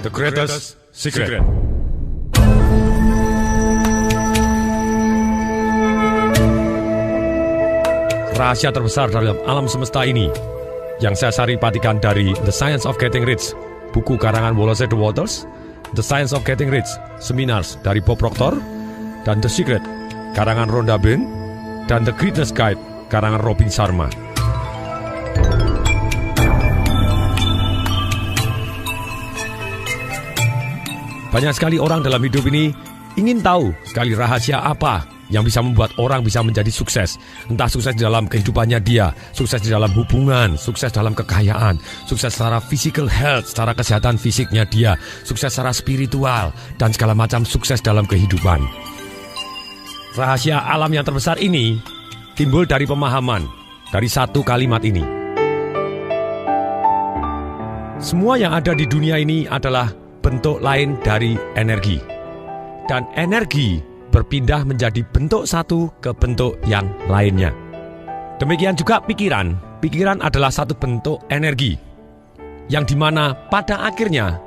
The Greatest Secret. Rahasia terbesar dalam alam semesta ini yang saya saripatikan dari The Science of Getting Rich, buku karangan Wallace de Waters, The Science of Getting Rich, Seminars dari Bob Proctor, dan The Secret, karangan Rhonda Byrne, dan The Greatness Guide, karangan Robin Sharma. Banyak sekali orang dalam hidup ini ingin tahu sekali rahasia apa yang bisa membuat orang bisa menjadi sukses. Entah sukses di dalam kehidupannya dia, sukses di dalam hubungan, sukses dalam kekayaan, sukses secara physical health, secara kesehatan fisiknya dia, sukses secara spiritual, dan segala macam sukses dalam kehidupan. Rahasia alam yang terbesar ini timbul dari pemahaman, dari satu kalimat ini. Semua yang ada di dunia ini adalah bentuk lain dari energi. Dan energi berpindah menjadi bentuk satu ke bentuk yang lainnya. Demikian juga pikiran. Pikiran adalah satu bentuk energi yang dimana pada akhirnya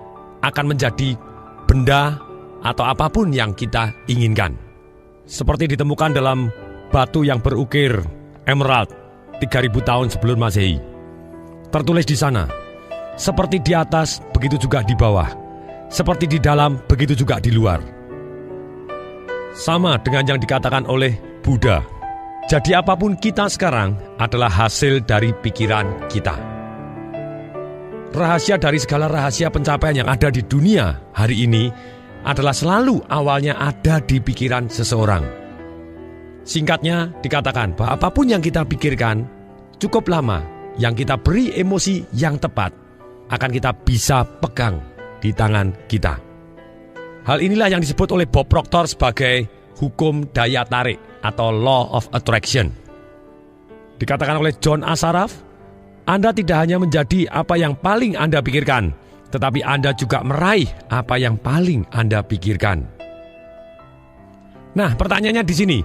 akan menjadi benda atau apapun yang kita inginkan. Seperti ditemukan dalam batu yang berukir emerald 3000 tahun sebelum Masehi. Tertulis di sana, seperti di atas begitu juga di bawah. Seperti di dalam, begitu juga di luar. Sama dengan yang dikatakan oleh Buddha. Jadi apapun kita sekarang adalah hasil dari pikiran kita. Rahasia dari segala rahasia pencapaian yang ada di dunia hari ini adalah selalu awalnya ada di pikiran seseorang. Singkatnya dikatakan bahwa apapun yang kita pikirkan cukup lama, yang kita beri emosi yang tepat, akan kita bisa pegang di tangan kita. Hal inilah yang disebut oleh Bob Proctor sebagai hukum daya tarik atau law of attraction. Dikatakan oleh John Assaraf, Anda tidak hanya menjadi apa yang paling Anda pikirkan, tetapi Anda juga meraih apa yang paling Anda pikirkan. Nah, pertanyaannya di sini,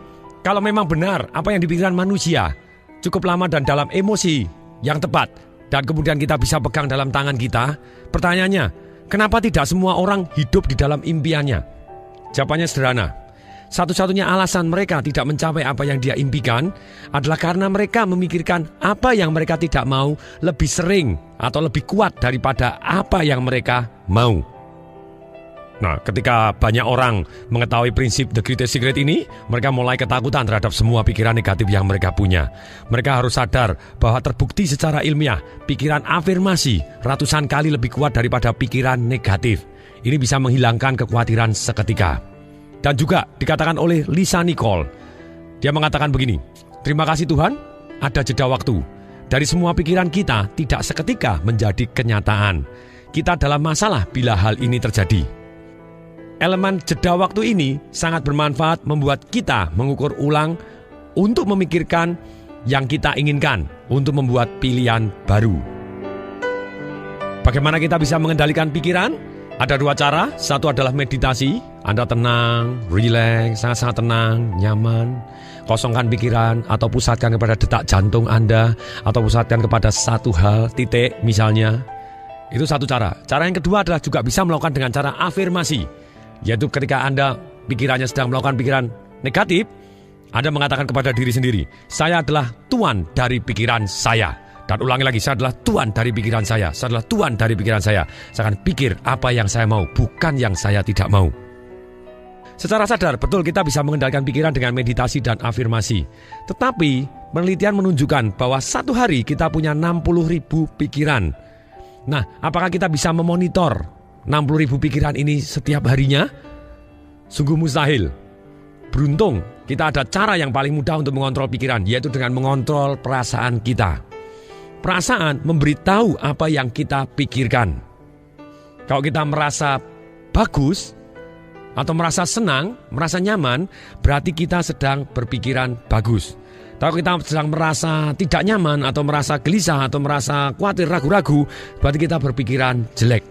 kalau memang benar apa yang dipikirkan manusia cukup lama dan dalam emosi yang tepat, dan kemudian kita bisa pegang dalam tangan kita, pertanyaannya, kenapa tidak semua orang hidup di dalam impiannya? Jawabannya sederhana. Satu-satunya alasan mereka tidak mencapai apa yang dia impikan adalah karena mereka memikirkan apa yang mereka tidak mau lebih sering atau lebih kuat daripada apa yang mereka mau. Nah, ketika banyak orang mengetahui prinsip The Greatest Secret ini, mereka mulai ketakutan terhadap semua pikiran negatif yang mereka punya. Mereka harus sadar bahwa terbukti secara ilmiah, pikiran afirmasi ratusan kali lebih kuat daripada pikiran negatif. Ini bisa menghilangkan kekhawatiran seketika. Dan juga dikatakan oleh Lisa Nicole, dia mengatakan begini, terima kasih Tuhan, ada jeda waktu. Dari semua pikiran kita tidak seketika menjadi kenyataan. Kita dalam masalah bila hal ini terjadi. Elemen jeda waktu ini sangat bermanfaat membuat kita mengukur ulang untuk memikirkan yang kita inginkan, untuk membuat pilihan baru. Bagaimana kita bisa mengendalikan pikiran? Ada dua cara. Satu adalah meditasi. Anda tenang, rileks, sangat-sangat tenang, nyaman. Kosongkan pikiran atau pusatkan kepada detak jantung Anda, atau pusatkan kepada satu hal, titik misalnya. Itu satu cara. Cara yang kedua adalah juga bisa melakukan dengan cara afirmasi. Yaitu ketika Anda pikirannya sedang melakukan pikiran negatif, Anda mengatakan kepada diri sendiri, saya adalah tuan dari pikiran saya. Dan ulangi lagi, saya adalah tuan dari pikiran saya. Saya adalah tuan dari pikiran saya. Saya akan pikir apa yang saya mau, bukan yang saya tidak mau. Secara sadar, betul kita bisa mengendalikan pikiran dengan meditasi dan afirmasi. Tetapi penelitian menunjukkan bahwa satu hari kita punya 60.000 pikiran. Nah, apakah kita bisa memonitor 60.000 pikiran ini setiap harinya? Sungguh mustahil. Beruntung kita ada cara yang paling mudah untuk mengontrol pikiran, yaitu dengan mengontrol perasaan kita. Perasaan memberitahu apa yang kita pikirkan. Kalau kita merasa bagus atau merasa senang, merasa nyaman, berarti kita sedang berpikiran bagus. Kalau kita sedang merasa tidak nyaman atau merasa gelisah atau merasa khawatir, ragu-ragu, berarti kita berpikiran jelek.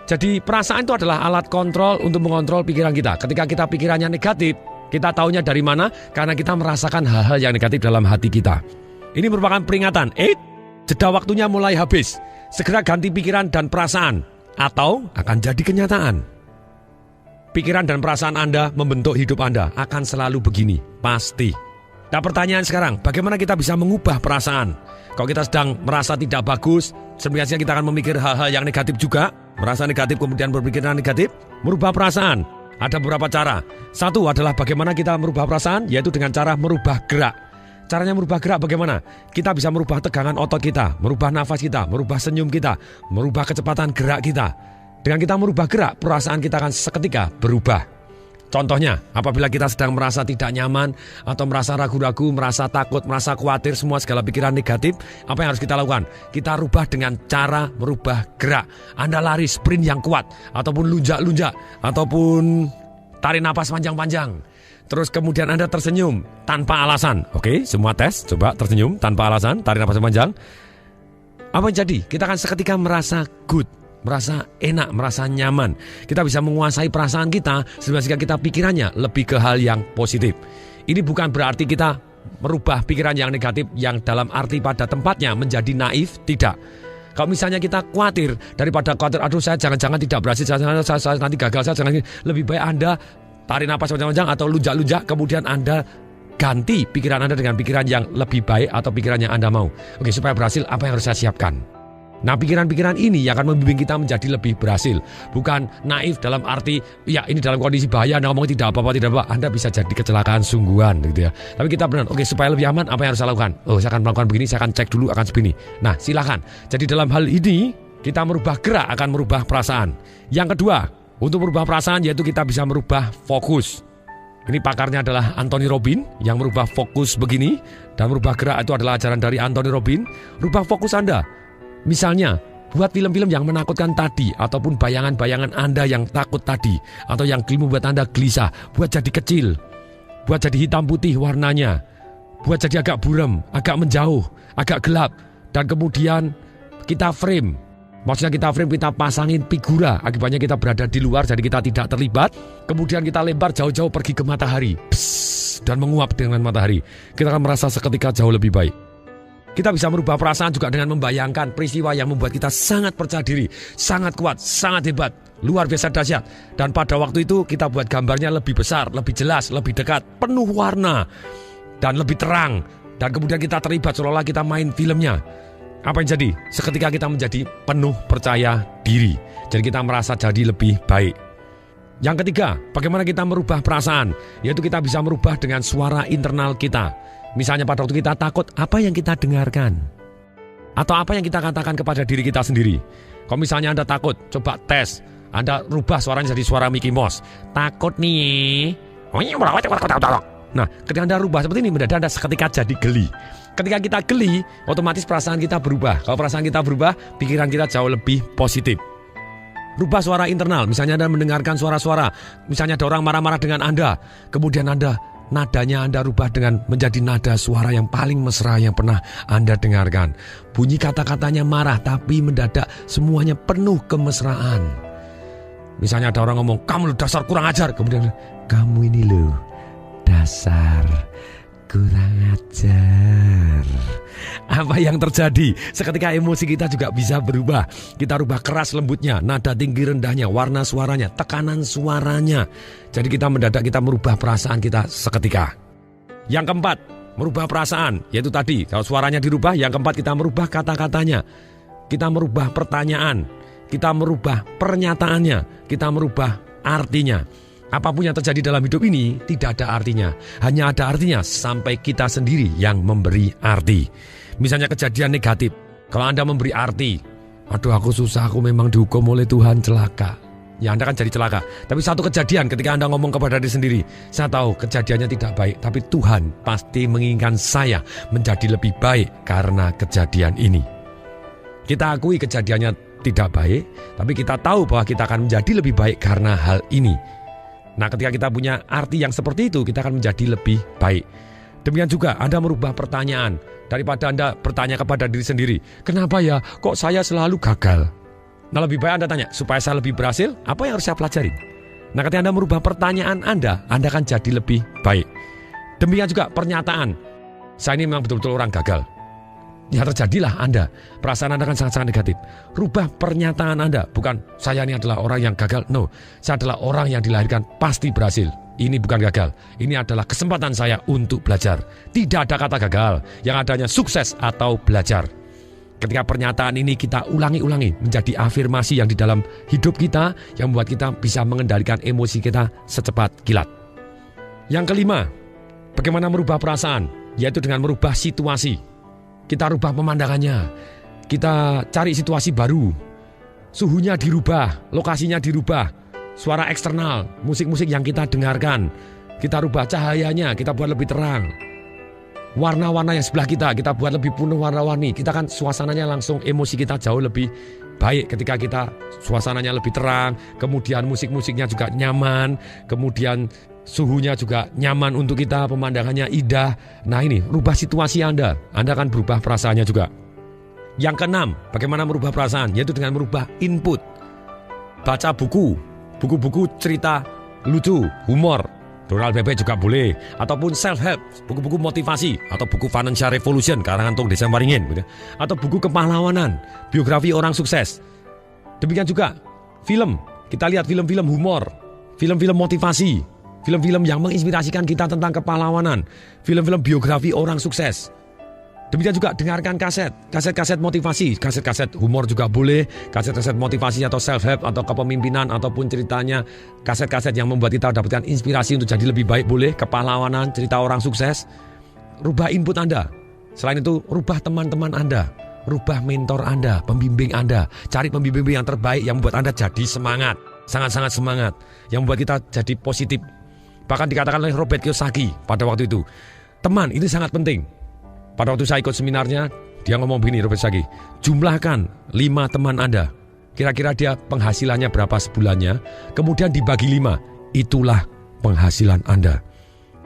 Jadi perasaan itu adalah alat kontrol untuk mengontrol pikiran kita. Ketika kita pikirannya negatif, kita taunya dari mana? Karena kita merasakan hal-hal yang negatif dalam hati kita. Ini merupakan peringatan. Jeda waktunya mulai habis. Segera ganti pikiran dan perasaan. atau akan jadi kenyataan. Pikiran dan perasaan Anda membentuk hidup Anda, akan selalu begini, pasti. Nah pertanyaan sekarang, bagaimana kita bisa mengubah perasaan? Kalau kita sedang merasa tidak bagus, sebenarnya kita akan memikir hal-hal yang negatif juga. Merasa negatif kemudian berpikiran negatif, merubah perasaan. Ada beberapa cara. Satu adalah bagaimana kita merubah perasaan, yaitu dengan cara merubah gerak. Caranya merubah gerak bagaimana? Kita bisa merubah tegangan otot kita, merubah nafas kita, merubah senyum kita, merubah kecepatan gerak kita. Dengan kita merubah gerak, perasaan kita akan seketika berubah. Contohnya, apabila kita sedang merasa tidak nyaman, atau merasa ragu-ragu, merasa takut, merasa khawatir, semua segala pikiran negatif, apa yang harus kita lakukan? Kita rubah dengan cara merubah gerak. Anda lari sprint yang kuat, ataupun lunjak-lunjak, ataupun tarik napas panjang-panjang. Terus kemudian Anda tersenyum tanpa alasan. Oke, semua tes, coba tersenyum tanpa alasan, tarik napas panjang. Apa yang jadi? Kita akan seketika merasa good, merasa enak, merasa nyaman. Kita bisa menguasai perasaan kita sehingga kita pikirannya lebih ke hal yang positif. Ini bukan berarti kita merubah pikiran yang negatif yang dalam arti pada tempatnya menjadi naif, tidak. Kalau misalnya kita khawatir, daripada khawatir, aduh saya jangan-jangan tidak berhasil, saya nanti gagal, saya jangan, lebih baik Anda tarik napas panjang-panjang atau lunjak-lunjak, kemudian Anda ganti pikiran Anda dengan pikiran yang lebih baik atau pikiran yang Anda mau. Oke, supaya berhasil apa yang harus saya siapkan? Nah, pikiran-pikiran ini yang akan membimbing kita menjadi lebih berhasil. Bukan naif dalam arti, ya ini dalam kondisi bahaya, Anda ngomong tidak apa-apa, tidak apa-apa. Anda bisa jadi kecelakaan sungguhan gitu ya. Tapi kita benar, oke, supaya lebih aman apa yang harus saya lakukan? Oh, saya akan melakukan begini, saya akan cek dulu akan begini. Nah, silakan. Jadi dalam hal ini, kita merubah gerak akan merubah perasaan. Yang kedua, untuk merubah perasaan yaitu kita bisa merubah fokus. Ini pakarnya adalah Anthony Robbins yang merubah fokus begini. Dan merubah gerak itu adalah ajaran dari Anthony Robbins. Rubah fokus Anda. Misalnya, buat film-film yang menakutkan tadi, ataupun bayangan-bayangan Anda yang takut tadi, atau yang membuat Anda gelisah, buat jadi kecil, buat jadi hitam putih warnanya, buat jadi agak buram, agak menjauh, agak gelap, dan kemudian kita frame. Maksudnya kita frame, kita pasangin figura, akibatnya kita berada di luar, jadi kita tidak terlibat. Kemudian kita lempar jauh-jauh pergi ke matahari, dan menguap dengan matahari. Kita akan merasa seketika jauh lebih baik. Kita bisa merubah perasaan juga dengan membayangkan peristiwa yang membuat kita sangat percaya diri, sangat kuat, sangat hebat, luar biasa dahsyat. Dan pada waktu itu kita buat gambarnya lebih besar, lebih jelas, lebih dekat, penuh warna, dan lebih terang. Dan kemudian kita terlibat seolah-olah kita main filmnya. Apa yang jadi? Seketika kita menjadi penuh percaya diri. Jadi kita merasa jadi lebih baik. Yang ketiga, bagaimana kita merubah perasaan? Yaitu kita bisa merubah dengan suara internal kita. Misalnya pada waktu kita takut, apa yang kita dengarkan? Atau apa yang kita katakan kepada diri kita sendiri? Kalau misalnya Anda takut, coba tes. Anda rubah suaranya jadi suara Mickey Mouse. Takut nih. Nah, ketika Anda rubah seperti ini, mendadak Anda seketika jadi geli. Ketika kita geli, otomatis perasaan kita berubah. Kalau perasaan kita berubah, pikiran kita jauh lebih positif. Rubah suara internal. Misalnya Anda mendengarkan suara-suara. Misalnya ada orang marah-marah dengan Anda. Kemudian nadanya Anda rubah dengan menjadi nada suara yang paling mesra yang pernah Anda dengarkan. Bunyi kata-katanya marah, tapi mendadak semuanya penuh kemesraan. Misalnya ada orang ngomong, kamu dasar kurang ajar. Kemudian, kamu ini loh, dasar kurang ajar. Apa yang terjadi? Seketika emosi kita juga bisa berubah. Kita rubah keras lembutnya, nada tinggi rendahnya, warna suaranya, tekanan suaranya. Jadi kita mendadak kita merubah perasaan kita seketika. Yang keempat, merubah perasaan. Yaitu tadi, kalau suaranya dirubah. Yang keempat, kita merubah kata-katanya. Kita merubah pertanyaan. Kita merubah pernyataannya. Kita merubah artinya. Apapun yang terjadi dalam hidup ini tidak ada artinya. Hanya ada artinya sampai kita sendiri yang memberi arti. Misalnya kejadian negatif. Kalau Anda memberi arti, aduh aku susah, aku memang dihukum oleh Tuhan, celaka. Ya Anda kan jadi celaka. Tapi satu kejadian ketika Anda ngomong kepada diri sendiri, saya tahu kejadiannya tidak baik, tapi Tuhan pasti menginginkan saya menjadi lebih baik karena kejadian ini. Kita akui kejadiannya tidak baik, tapi kita tahu bahwa kita akan menjadi lebih baik karena hal ini. Nah, ketika kita punya arti yang seperti itu, kita akan menjadi lebih baik. Demikian juga Anda merubah pertanyaan. Daripada Anda bertanya kepada diri sendiri, kenapa ya kok saya selalu gagal? Nah, lebih baik Anda tanya, supaya saya lebih berhasil, apa yang harus saya pelajari? Nah, ketika Anda merubah pertanyaan Anda akan jadi lebih baik. Demikian juga pernyataan, saya ini memang betul-betul orang gagal. ya terjadilah Anda. Perasaan Anda kan sangat-sangat negatif. Rubah pernyataan Anda. Bukan saya ini adalah orang yang gagal. No, saya adalah orang yang dilahirkan pasti berhasil. Ini bukan gagal. Ini adalah kesempatan saya untuk belajar. Tidak ada kata gagal. Yang adanya sukses atau belajar. Ketika pernyataan ini kita ulangi-ulangi menjadi afirmasi yang di dalam hidup kita yang membuat kita bisa mengendalikan emosi kita secepat kilat. Yang kelima, bagaimana merubah perasaan? Yaitu dengan merubah situasi. Kita rubah pemandangannya. Kita cari situasi baru. Suhunya dirubah, lokasinya dirubah. Suara eksternal, musik-musik yang kita dengarkan. Kita rubah cahayanya, kita buat lebih terang. Warna-warna yang sebelah kita buat lebih penuh warna-warni. Kita kan suasananya langsung emosi kita jauh lebih baik ketika kita suasananya lebih terang. Kemudian musik-musiknya juga nyaman. Kemudian suhunya juga nyaman untuk kita, pemandangannya indah. Nah ini, rubah situasi Anda. Anda akan berubah perasaannya juga. Yang keenam, bagaimana merubah perasaan? Yaitu dengan merubah input. Baca buku. Buku-buku cerita lucu, humor. Donald Bebek juga boleh. Ataupun self-help, buku-buku motivasi. Atau buku Financial Revolution, karangan Tung Desa Waringin gitu. Atau buku kepahlawanan, biografi orang sukses. Demikian juga film. Kita lihat film-film humor, film-film motivasi, film-film yang menginspirasikan kita tentang kepahlawanan, film-film biografi orang sukses. Demikian juga dengarkan kaset-kaset motivasi, kaset-kaset humor juga boleh, kaset-kaset motivasi atau self-help atau kepemimpinan ataupun ceritanya, kaset-kaset yang membuat kita dapatkan inspirasi untuk jadi lebih baik boleh, kepahlawanan, cerita orang sukses. Rubah input Anda. Selain itu, rubah teman-teman Anda, rubah mentor Anda, pembimbing Anda. Cari pembimbing yang terbaik yang membuat Anda jadi semangat, sangat-sangat semangat, yang membuat kita jadi positif. Bahkan dikatakan oleh Robert Kiyosaki pada waktu itu, teman itu sangat penting. Pada waktu saya ikut seminarnya, dia ngomong begini, Robert Kiyosaki, jumlahkan 5 teman Anda. Kira-kira dia penghasilannya berapa sebulannya, kemudian dibagi 5, itulah penghasilan Anda.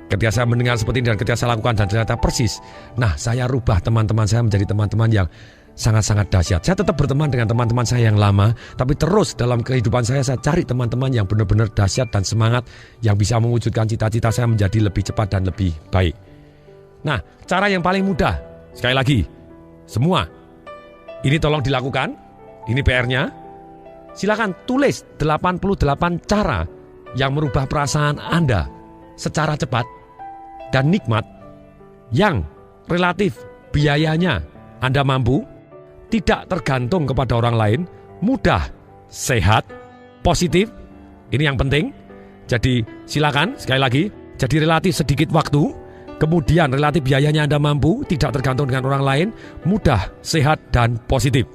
Ketika saya mendengar seperti ini dan ketika saya lakukan dan ternyata persis, nah saya rubah teman-teman saya menjadi teman-teman yang sangat-sangat dahsyat. Saya tetap berteman dengan teman-teman saya yang lama, tapi terus dalam kehidupan saya cari teman-teman yang benar-benar dahsyat dan semangat, yang bisa mewujudkan cita-cita saya menjadi lebih cepat dan lebih baik. Nah, cara yang paling mudah, sekali lagi, semua ini tolong dilakukan, ini PR-nya. Silakan tulis 88 cara yang merubah perasaan Anda secara cepat dan nikmat, yang relatif biayanya Anda mampu, tidak tergantung kepada orang lain, mudah, sehat, positif. Ini yang penting. Jadi silakan, sekali lagi, jadi relatif sedikit waktu. Kemudian relatif biayanya Anda mampu, tidak tergantung dengan orang lain, mudah, sehat, dan positif.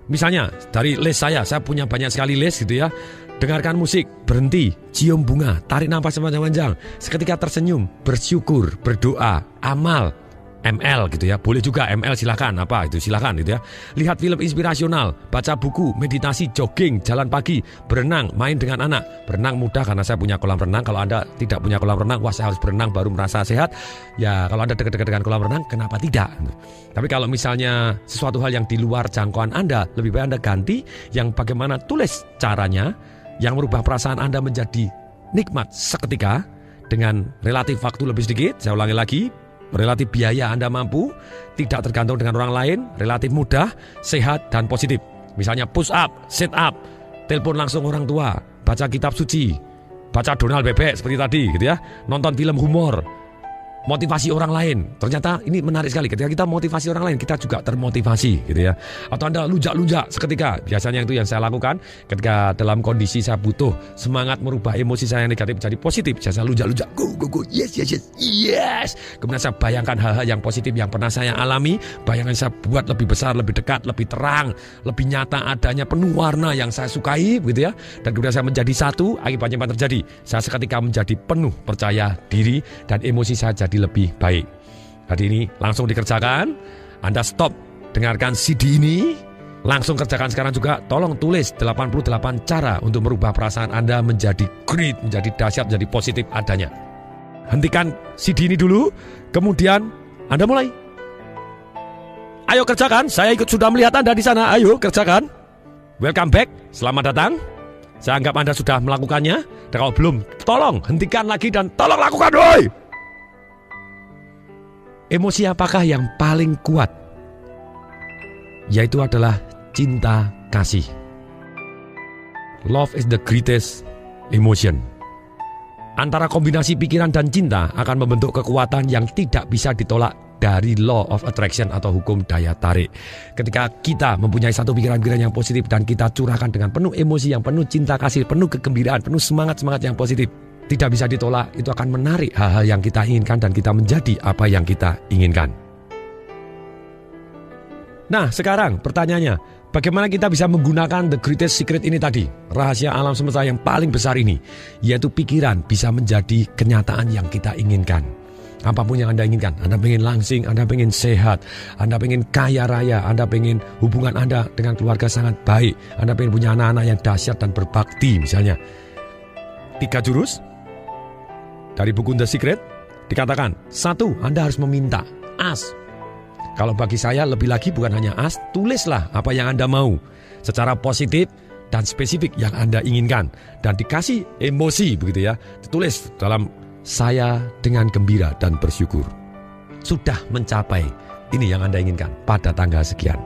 Misalnya dari list saya punya banyak sekali list gitu ya. Dengarkan musik, berhenti, cium bunga, tarik nafas sepanjang-panjang, seketika tersenyum, bersyukur, berdoa, amal, ML gitu ya. Boleh juga ML silakan, apa itu silakan gitu ya. Lihat film inspirasional, baca buku, meditasi, jogging, jalan pagi, berenang, main dengan anak. Berenang mudah karena saya punya kolam renang. Kalau Anda tidak punya kolam renang, wah saya harus berenang baru merasa sehat. Ya kalau Anda dekat-dekat dengan kolam renang, kenapa tidak? Tapi kalau misalnya sesuatu hal yang di luar jangkauan Anda, lebih baik Anda ganti yang bagaimana tulis caranya yang merubah perasaan Anda menjadi nikmat seketika dengan relatif waktu lebih sedikit. Saya ulangi lagi. Relatif biaya Anda mampu, tidak tergantung dengan orang lain, relatif mudah, sehat, dan positif. Misalnya push up, sit up, telepon langsung orang tua, baca kitab suci, baca Donald Bebek seperti tadi gitu ya, nonton film humor, motivasi orang lain. Ternyata ini menarik sekali, ketika kita motivasi orang lain, kita juga termotivasi gitu ya. Atau Anda lunjak-lunjak seketika, biasanya itu yang saya lakukan ketika dalam kondisi saya butuh semangat merubah emosi saya yang negatif menjadi positif. Saya lunjak-lunjak, go, yes. Kemudian saya bayangkan hal-hal yang positif yang pernah saya alami, bayangan saya buat lebih besar, lebih dekat, lebih terang, lebih nyata adanya, penuh warna yang saya sukai gitu ya. Dan kemudian saya menjadi satu, akibatnya apa terjadi? Saya seketika menjadi penuh percaya diri dan emosi saya jadi lebih baik. Hari ini langsung dikerjakan. Anda stop dengarkan CD ini, langsung kerjakan sekarang juga. Tolong tulis 88 cara untuk merubah perasaan Anda menjadi great, menjadi dahsyat, menjadi positif adanya. Hentikan CD ini dulu, kemudian Anda mulai. Ayo kerjakan, saya ikut sudah melihat Anda di sana. Ayo kerjakan. Welcome back, selamat datang. Saya anggap Anda sudah melakukannya. Dan kalau belum, tolong hentikan lagi dan tolong lakukan, woy! Emosi apakah yang paling kuat yaitu adalah cinta kasih. Love is the greatest emotion. Antara kombinasi pikiran dan cinta akan membentuk kekuatan yang tidak bisa ditolak dari law of attraction atau hukum daya tarik. Ketika kita mempunyai satu pikiran-pikiran yang positif dan kita curahkan dengan penuh emosi yang penuh cinta kasih, penuh kegembiraan, penuh semangat-semangat yang positif, tidak bisa ditolak, itu akan menarik hal-hal yang kita inginkan dan kita menjadi apa yang kita inginkan. Nah, sekarang pertanyaannya, bagaimana kita bisa menggunakan the greatest secret ini tadi, rahasia alam semesta yang paling besar ini, yaitu pikiran bisa menjadi kenyataan yang kita inginkan. Apapun yang Anda inginkan, Anda pengen langsing, Anda pengen sehat, Anda pengen kaya raya, Anda pengen hubungan Anda dengan keluarga sangat baik, Anda pengen punya anak-anak yang dahsyat dan berbakti misalnya. 3 jurus dari buku The Secret dikatakan, 1, Anda harus meminta, ask. Kalau bagi saya lebih lagi bukan hanya ask, tulislah apa yang Anda mau secara positif dan spesifik yang Anda inginkan dan dikasih emosi begitu ya. Ditulis dalam saya dengan gembira dan bersyukur sudah mencapai ini yang Anda inginkan pada tanggal sekian.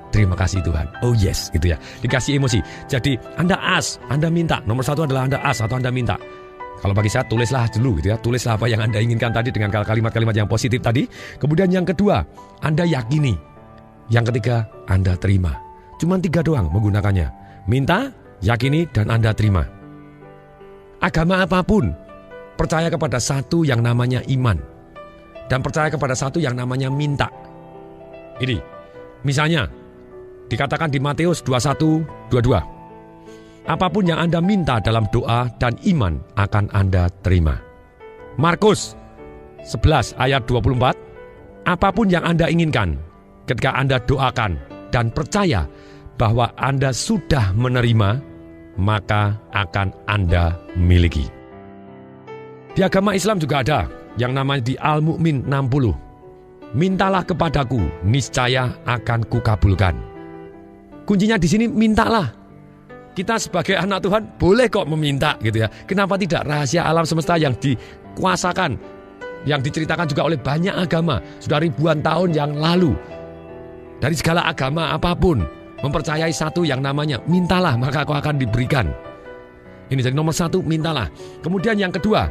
Terima kasih Tuhan. Oh yes, gitu ya. Dikasih emosi. Jadi Anda ask, Anda minta. Nomor 1 adalah Anda ask atau Anda minta. Kalau bagi saya tulislah dulu gitu ya. Tulislah apa yang Anda inginkan tadi dengan kalimat-kalimat yang positif tadi. Kemudian yang kedua, Anda yakini. Yang ketiga, Anda terima. Cuma 3 doang menggunakannya. Minta, yakini, dan Anda terima. Agama apapun percaya kepada satu yang namanya iman. Dan percaya kepada satu yang namanya minta. Ini, misalnya dikatakan di Matius 21:22. Apapun yang Anda minta dalam doa dan iman akan Anda terima. Markus 11 ayat 24. Apapun yang Anda inginkan ketika Anda doakan dan percaya bahwa Anda sudah menerima, maka akan Anda miliki. Di agama Islam juga ada yang namanya di Al-Mu'min 60. Mintalah kepadaku, niscaya akan kukabulkan. Kuncinya di sini mintalah. Kita sebagai anak Tuhan boleh kok meminta gitu ya. Kenapa tidak? Rahasia alam semesta yang dikuasakan, yang diceritakan juga oleh banyak agama sudah ribuan tahun yang lalu. Dari segala agama apapun mempercayai satu yang namanya mintalah maka kau akan diberikan. Ini jadi nomor 1, mintalah. Kemudian yang kedua,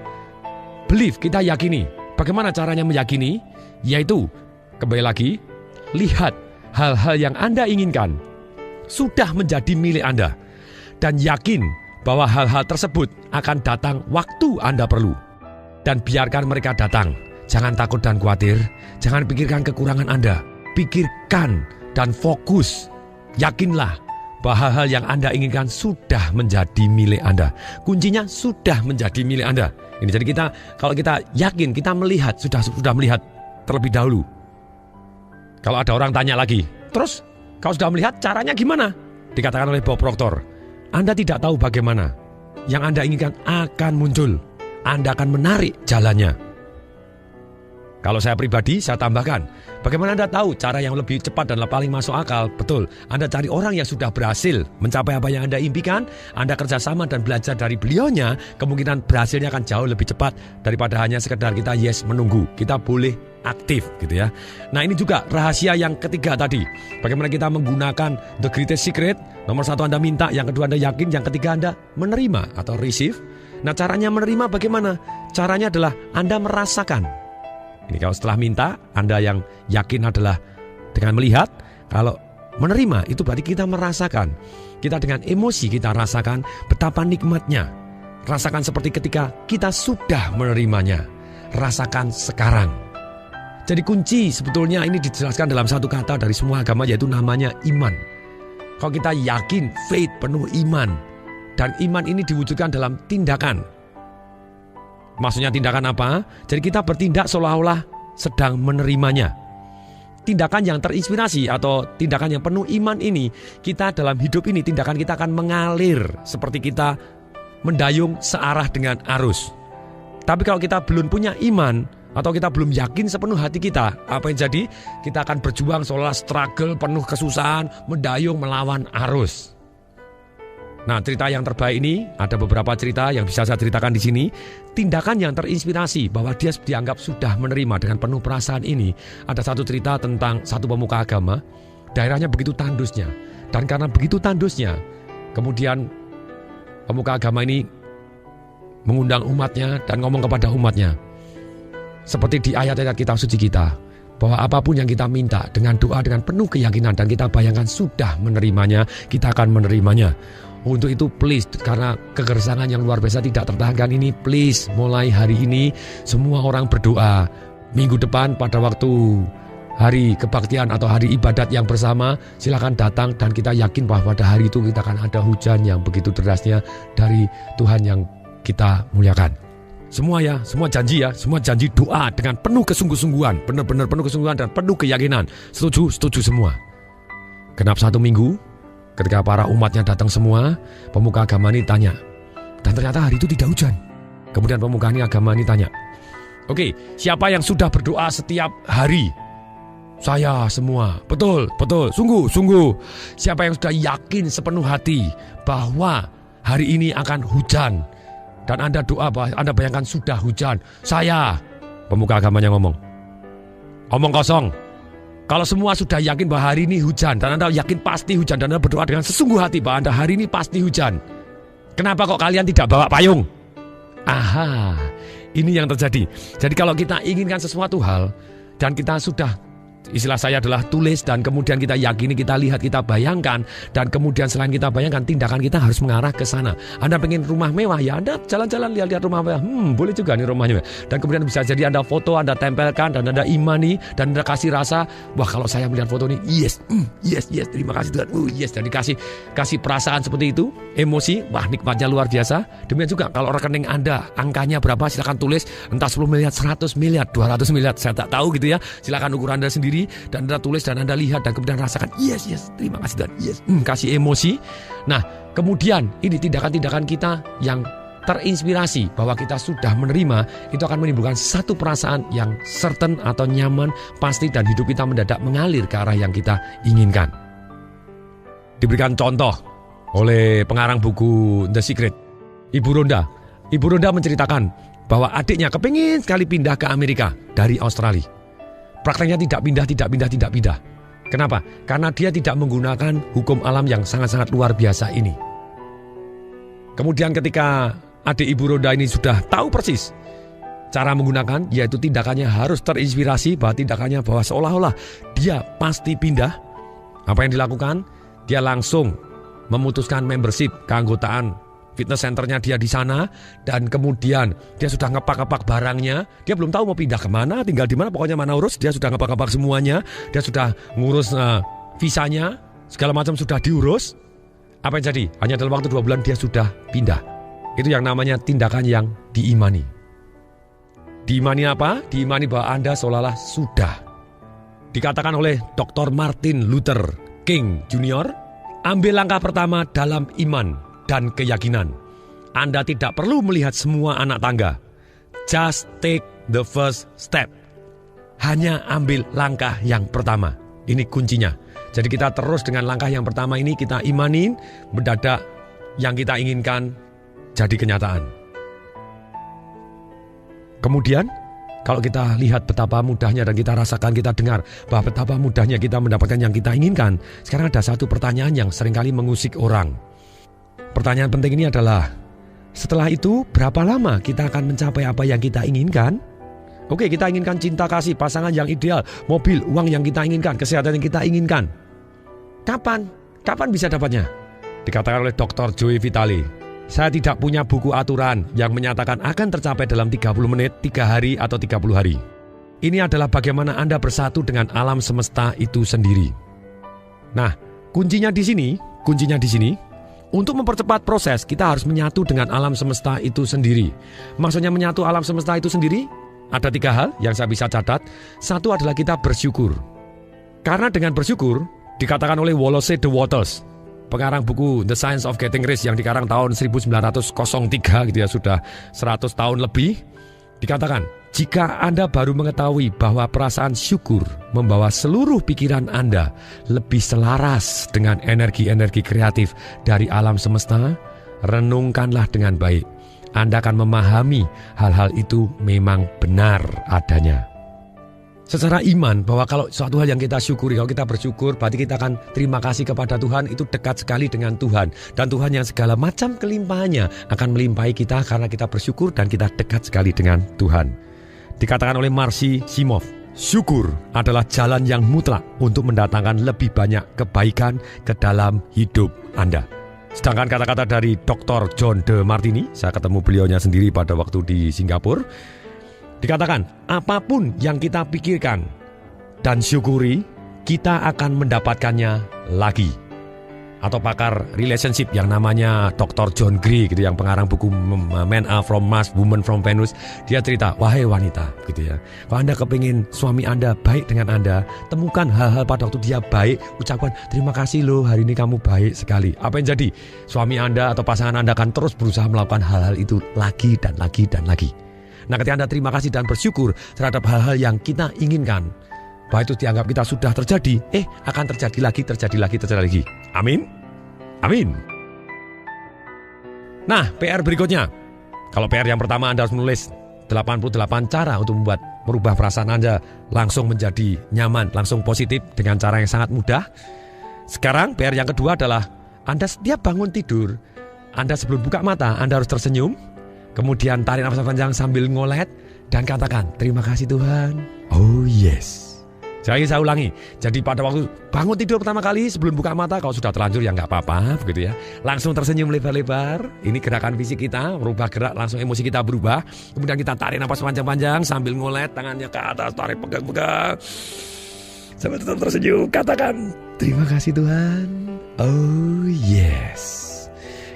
believe, kita yakini. Bagaimana caranya meyakini? Yaitu kembali lagi, lihat hal-hal yang Anda inginkan sudah menjadi milik Anda. Dan yakin bahwa hal-hal tersebut akan datang waktu Anda perlu. Dan biarkan mereka datang. Jangan takut dan khawatir. Jangan pikirkan kekurangan Anda. Pikirkan dan fokus. Yakinlah bahwa hal-hal yang Anda inginkan sudah menjadi milik Anda. Kuncinya sudah menjadi milik Anda. Ini jadi kalau kita yakin, kita melihat, sudah melihat terlebih dahulu. Kalau ada orang tanya lagi, terus kalau sudah melihat caranya gimana? Dikatakan oleh Bob Proctor, Anda tidak tahu bagaimana. Yang Anda inginkan akan muncul. Anda akan menarik jalannya. Kalau saya pribadi, saya tambahkan, bagaimana Anda tahu cara yang lebih cepat dan paling masuk akal? Betul, Anda cari orang yang sudah berhasil mencapai apa yang Anda impikan. Anda kerjasama dan belajar dari beliaunya, kemungkinan berhasilnya akan jauh lebih cepat daripada hanya sekedar kita menunggu. Kita boleh aktif gitu ya. Nah, ini juga rahasia yang ketiga tadi. Bagaimana kita menggunakan the greatest secret. Nomor 1 Anda minta, yang kedua Anda yakin, yang ketiga Anda menerima atau receive. Nah, caranya menerima bagaimana? Caranya adalah Anda merasakan. Ini kalau setelah minta, Anda yang yakin adalah dengan melihat. Kalau menerima itu berarti kita merasakan. Kita dengan emosi kita rasakan betapa nikmatnya. Rasakan seperti ketika kita sudah menerimanya. Rasakan sekarang. Jadi kunci sebetulnya ini dijelaskan dalam satu kata dari semua agama, yaitu namanya iman. Kalau kita yakin, faith, penuh iman. Dan iman ini diwujudkan dalam tindakan. Maksudnya tindakan apa? Jadi kita bertindak seolah-olah sedang menerimanya. Tindakan yang terinspirasi atau tindakan yang penuh iman ini, kita dalam hidup ini, tindakan kita akan mengalir seperti kita mendayung searah dengan arus. Tapi kalau kita belum punya iman, atau kita belum yakin sepenuh hati kita, apa yang jadi? Kita akan berjuang seolah struggle, penuh kesusahan, mendayung melawan arus. Nah, cerita yang terbaik ini, ada beberapa cerita yang bisa saya ceritakan di sini. Tindakan yang terinspirasi bahwa dia dianggap sudah menerima dengan penuh perasaan ini. Ada satu cerita tentang satu pemuka agama. daerahnya begitu tandusnya. Dan karena begitu tandusnya, kemudian pemuka agama ini mengundang umatnya dan ngomong kepada umatnya. Seperti di ayat-ayat kitab suci kita, bahwa apapun yang kita minta dengan doa, dengan penuh keyakinan, dan kita bayangkan sudah menerimanya, kita akan menerimanya. Untuk itu please, karena kegersangan yang luar biasa tidak tertahankan ini, please mulai hari ini semua orang berdoa. Minggu depan pada waktu hari kebaktian atau hari ibadat yang bersama, silakan datang dan kita yakin bahwa pada hari itu kita akan ada hujan yang begitu derasnya dari Tuhan yang kita muliakan. Semua ya, semua janji doa dengan penuh kesungguh-sungguhan, benar-benar penuh kesungguhan dan penuh keyakinan. Setuju semua. Genap 1 minggu, ketika para umatnya datang semua, pemuka agama ini tanya. Dan ternyata hari itu tidak hujan. Kemudian pemuka agama ini tanya, oke, siapa yang sudah berdoa setiap hari? Saya semua. Betul, sungguh. Siapa yang sudah yakin sepenuh hati bahwa hari ini akan hujan? Dan Anda doa, Anda bayangkan sudah hujan. Saya. Pemuka agamanya ngomong. Omong kosong. Kalau semua sudah yakin bahwa hari ini hujan, dan Anda yakin pasti hujan, dan Anda berdoa dengan sesungguh hati bahwa Anda hari ini pasti hujan, kenapa kok kalian tidak bawa payung? Aha, ini yang terjadi. Jadi kalau kita inginkan sesuatu hal, dan kita sudah, istilah saya adalah tulis, dan kemudian kita yakini, kita lihat, kita bayangkan, dan kemudian selain kita bayangkan, tindakan kita harus mengarah ke sana. Anda pengen rumah mewah, ya Anda jalan-jalan lihat-lihat rumah mewah, boleh juga nih rumahnya. Dan kemudian bisa jadi Anda foto, Anda tempelkan, dan Anda imani, dan Anda kasih rasa, wah kalau saya melihat foto ini, yes, terima kasih Tuhan, yes, dan kasih perasaan seperti itu, emosi, wah nikmatnya luar biasa. Demikian juga kalau rekening Anda, angkanya berapa, silakan tulis, entah 10 miliar, 100 miliar, 200 miliar, saya tak tahu gitu ya, silakan ukur Anda sendiri, dan Anda tulis dan Anda lihat dan kemudian rasakan yes, terima kasih dan yes, kasih emosi. Nah kemudian ini tindakan-tindakan kita yang terinspirasi bahwa kita sudah menerima, itu akan menimbulkan satu perasaan yang certain atau nyaman, pasti, dan hidup kita mendadak mengalir ke arah yang kita inginkan. Diberikan contoh oleh pengarang buku The Secret, Ibu Rhonda menceritakan bahwa adiknya kepingin sekali pindah ke Amerika dari Australia. Prakteknya tidak pindah. Kenapa? Karena dia tidak menggunakan hukum alam yang sangat-sangat luar biasa ini. Kemudian ketika adik Ibu Rhonda ini sudah tahu persis cara menggunakan, yaitu tindakannya harus terinspirasi bahwa seolah-olah dia pasti pindah. Apa yang dilakukan? Dia langsung memutuskan membership, keanggotaan fitness centernya dia di sana, dan kemudian dia sudah ngepak-ngepak barangnya. Dia belum tahu mau pindah kemana, tinggal di mana, pokoknya mana urus. Dia sudah ngepak-ngepak semuanya. Dia sudah ngurus visanya, segala macam sudah diurus. Apa yang jadi? Hanya dalam waktu 2 bulan dia sudah pindah. Itu yang namanya tindakan yang diimani. Diimani apa? Diimani bahwa Anda seolah-olah sudah. Dikatakan oleh Dr. Martin Luther King Jr., ambil langkah pertama dalam iman dan keyakinan. Anda tidak perlu melihat semua anak tangga. Just take the first step. Hanya ambil langkah yang pertama. Ini kuncinya. Jadi kita terus dengan langkah yang pertama ini, kita imanin, mendadak yang kita inginkan jadi kenyataan. Kemudian kalau kita lihat betapa mudahnya dan kita rasakan, kita dengar bahwa betapa mudahnya kita mendapatkan yang kita inginkan. Sekarang ada satu pertanyaan yang seringkali mengusik orang. Pertanyaan penting ini adalah, setelah itu berapa lama kita akan mencapai apa yang kita inginkan? Oke, kita inginkan cinta kasih, pasangan yang ideal, mobil, uang yang kita inginkan, kesehatan yang kita inginkan. Kapan? Kapan bisa dapatnya? Dikatakan oleh Dr. Joy Vitale, saya tidak punya buku aturan yang menyatakan akan tercapai dalam 30 menit, 3 hari, atau 30 hari. Ini adalah bagaimana Anda bersatu dengan alam semesta itu sendiri. Nah, kuncinya di sini, untuk mempercepat proses, kita harus menyatu dengan alam semesta itu sendiri. Maksudnya menyatu alam semesta itu sendiri, ada 3 hal yang saya bisa catat. Satu adalah kita bersyukur. Karena dengan bersyukur, dikatakan oleh Wallace de Waters, pengarang buku The Science of Getting Rich yang dikarang tahun 1903 gitu ya, sudah 100 tahun lebih, dikatakan, jika Anda baru mengetahui bahwa perasaan syukur membawa seluruh pikiran Anda lebih selaras dengan energi-energi kreatif dari alam semesta, renungkanlah dengan baik. Anda akan memahami hal-hal itu memang benar adanya. secara iman bahwa kalau suatu hal yang kita syukuri, kalau kita bersyukur, berarti kita akan terima kasih kepada Tuhan, itu dekat sekali dengan Tuhan. Dan Tuhan yang segala macam kelimpahannya akan melimpahi kita karena kita bersyukur dan kita dekat sekali dengan Tuhan. Dikatakan oleh Marcy Simov, syukur adalah jalan yang mutlak untuk mendatangkan lebih banyak kebaikan ke dalam hidup Anda. Sedangkan kata-kata dari Dr. John DeMartini, saya ketemu beliaunya sendiri pada waktu di Singapura, dikatakan, apapun yang kita pikirkan dan syukuri, kita akan mendapatkannya lagi. Atau pakar relationship yang namanya Dr. John Gray gitu, yang pengarang buku Men Are From Mars, Women From Venus, dia cerita, wahai wanita gitu ya, kalau Anda kepingin suami Anda baik dengan Anda, temukan hal-hal pada waktu dia baik, ucapkan terima kasih loh hari ini kamu baik sekali. Apa yang jadi? Suami Anda atau pasangan Anda akan terus berusaha melakukan hal-hal itu lagi dan lagi dan lagi. Nah, ketika Anda terima kasih dan bersyukur terhadap hal-hal yang kita inginkan, bahwa itu dianggap kita sudah terjadi, akan terjadi lagi. Amin. Amin. Nah, PR berikutnya. Kalau PR yang pertama, Anda harus menulis 88 cara untuk merubah perasaan Anda langsung menjadi nyaman, langsung positif dengan cara yang sangat mudah. Sekarang PR yang kedua adalah Anda setiap bangun tidur, Anda sebelum buka mata, Anda harus tersenyum. Kemudian tarik nafas panjang sambil ngolet dan katakan, terima kasih Tuhan. Oh yes. Jadi saya ulangi, jadi pada waktu bangun tidur pertama kali sebelum buka mata, kalau sudah terlanjur ya nggak apa-apa begitu ya. Langsung tersenyum lebar-lebar, ini gerakan fisik kita, merubah gerak, langsung emosi kita berubah. Kemudian kita tarik nafas panjang-panjang sambil ngolet, tangannya ke atas, tarik pegang-pegang. Sampai tetap tersenyum, katakan, terima kasih Tuhan. Oh yes.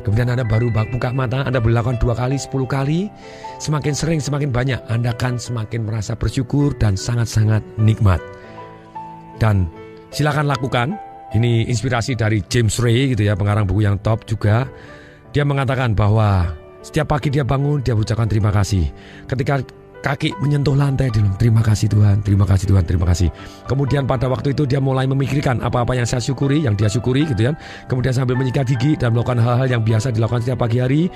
Kemudian Anda baru buka mata, Anda berlakukan 2 kali, 10 kali. Semakin sering, semakin banyak, Anda akan semakin merasa bersyukur dan sangat-sangat nikmat. Dan silakan lakukan. Ini inspirasi dari James Ray gitu ya, pengarang buku yang top juga. Dia mengatakan bahwa setiap pagi dia bangun, dia ucapkan terima kasih. Ketika kaki menyentuh lantai, dia bilang terima kasih Tuhan, terima kasih Tuhan, terima kasih. Kemudian pada waktu itu dia mulai memikirkan apa-apa yang saya syukuri, yang dia syukuri gitu ya. Kemudian sambil menyikat gigi dan melakukan hal-hal yang biasa dilakukan setiap pagi hari.